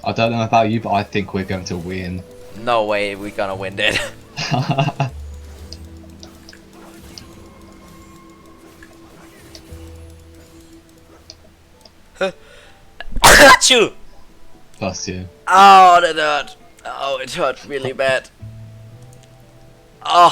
I don't know about you, but I think we're going to win. No way we're gonna win that. Achoo! Plus you. Oh, that hurt. Oh, it hurt really bad. Oh.